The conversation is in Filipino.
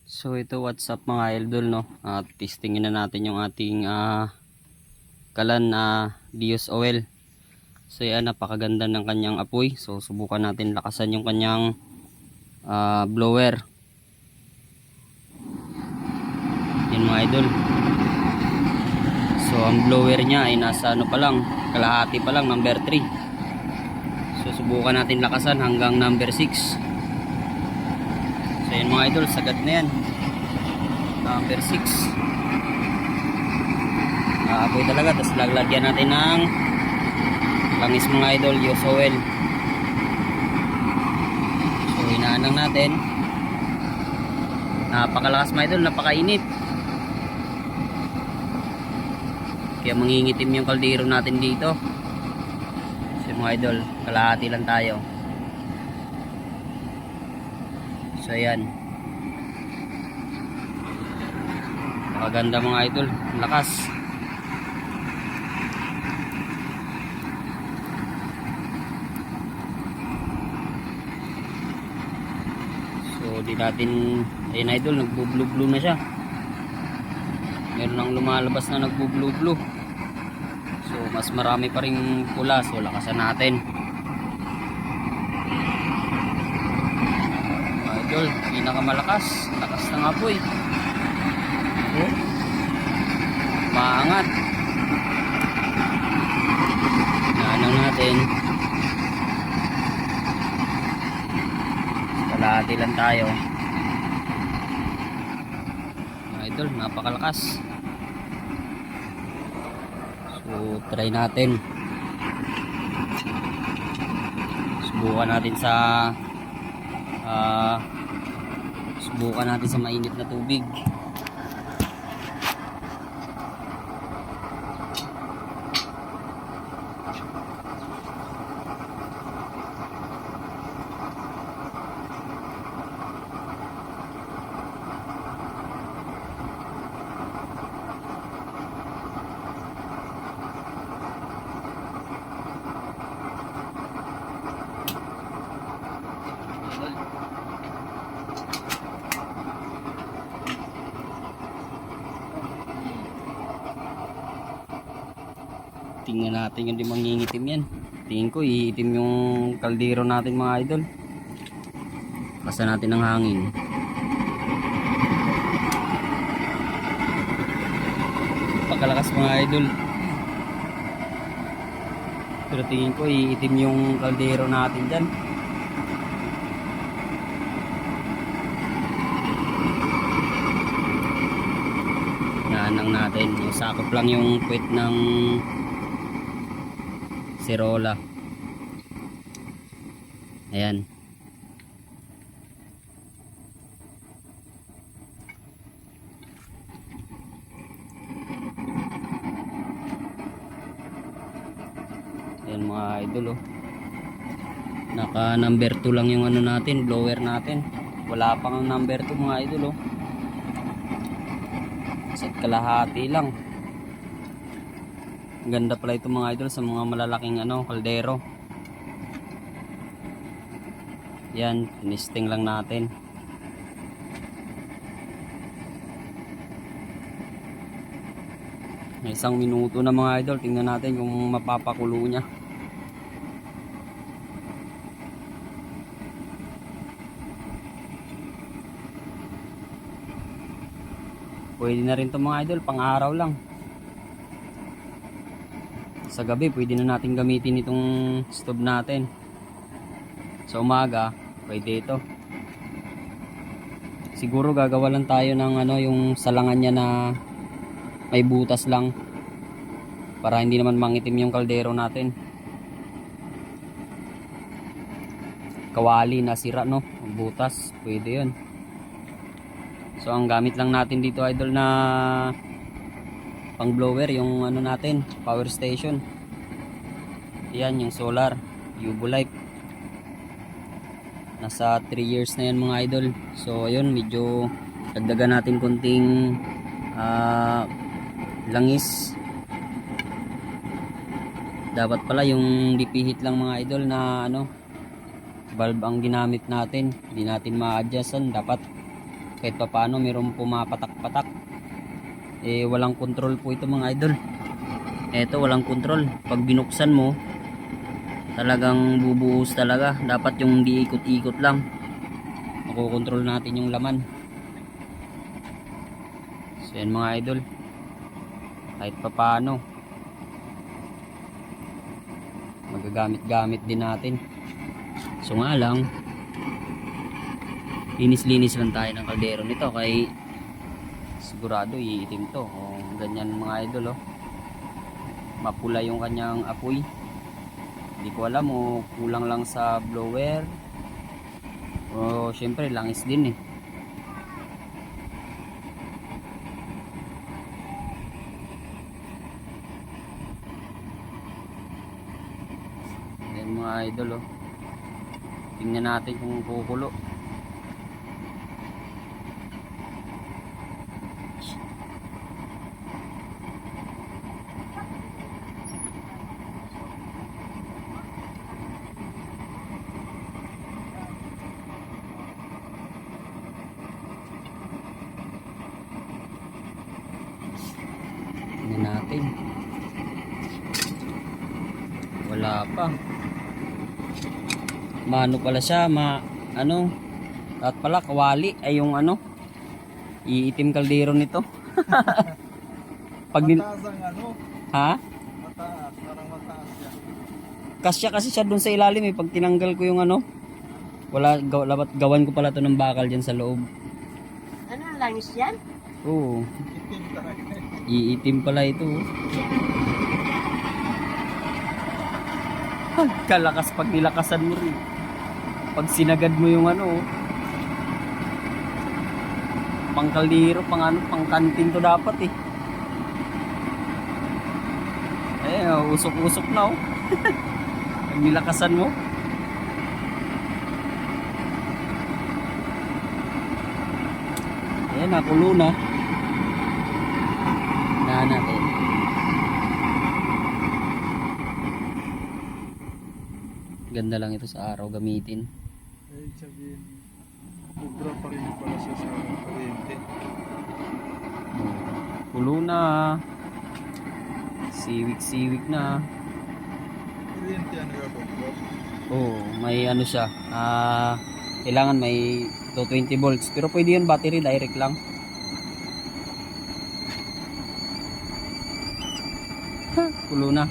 So ito, what's up mga idol, no? At testingin na natin yung ating kalan na Dios oil. So yan, napakaganda ng kanyang apoy. So subukan natin lakasan yung kanyang blower. Yan mga idol. So ang blower niya ay nasa ano pa lang, kalahati pa lang, number 3. So subukan natin lakasan hanggang number 6. So yan mga idol, sagad na yan. Number 6. Apoy talaga. Tapos laglagyan natin ng langis mga idol, Dios oil. So hinaan lang natin. Napakalakas mga idol, napakainit. Kaya mangingitim yung kaldero natin dito. So mga idol, kalahati lang tayo. So ayan, napakaganda mga idol, lakas. So di natin, ayun idol, nagbo-blue-blue na siya. Meron nang lumalabas na nagbo-blue-blue. So mas marami pa ring pula, so lakasan natin. Idol, pinakamalakas, lakas ng apoy. Oh, maangat. Naanong natin. Kalahati lang tayo. Idol, napakalakas. So try natin. Subukan natin sa mainit na tubig. Tingnan natin yung di mangingitim yan. Tingin ko iitim yung kaldero natin mga idol. Basta natin ng hangin. Pagkalakas mga idol. Pero tingin ko iitim yung kaldero natin dyan. Naanang natin. Yung sakop lang yung puwet ng Sirola. Ayan. Ayan mga idol, oh. Naka number 2 lang yung ano natin, blower natin. Wala pang number 2 mga idol, oh. Isa't kalahati lang. Ganda pala ito mga idol sa mga malalaking kaldero. Yan, tinisting lang natin. Isang minuto na mga idol, tingnan natin kung mapapakulo niya. Pwede na rin ito mga idol, pang araw lang. Sa gabi pwede na natin gamitin itong stove natin. Sa umaga pwede ito. Siguro gagawa lang tayo ng yung salangan niya na may butas lang, para hindi naman mangitim yung kaldero natin. Kawali na sira, no, butas, pwede yun. So ang gamit lang natin dito idol na pang blower, yung natin, power station. Yan yung solar Ubolite. Nasa 3 years na yan mga idol. So ayun, medyo dagdagan natin konting langis. Dapat pala yung dipihit lang mga idol na valve ang ginamit natin. Hindi natin ma-adjustan, dapat kahit pa paano mayroong pumapatak-patak. Eh walang control po ito mga idol. Eto walang control. Pag binuksan mo, talagang bubuhos talaga. Dapat yung di ikot-ikot lang. Makokontrol natin yung laman. So yan mga idol. Kahit pa paano, magagamit-gamit din natin. So nga lang, linis-linis lang tayo ng kaldero nito kay sigurado iitim to. O, ganyan mga idol oh. Mapula yung kanyang apoy. Hindi ko alam o kulang lang sa blower o syempre langis din eh. Yan mga idol oh. Tingnan natin kung kukulo. Tingnan natin. Wala pa. Mano pala siya, at pala kawali ay yung iitim kaldero nito. Pag Mataas ang ano? Ha? Mataas, parang mataas yan. Kasya kasi siya dun sa ilalim eh. Pag tinanggal ko yung gawan ko pala to ng bakal dyan sa loob. Ano ang langis yan? Oo. Itim talaga. Iitim pala ito. Kalakas pag nilakasan mo rin. Pag sinagad mo yung pang kaldero, pang kantin to dapat eh. Usok-usok na oh. Pag nilakasan mo. Ayan, nakulo na. Natin. Ganda lang ito sa araw gamitin. Eh, sabihin, ubra pa rin pala siya sa kuryente. Kulo na. Siwik na. Kuryente yan nagabot. Oh, may siya. Kailangan may 220 volts. Pero pwede yun battery direct lang. Kulo na.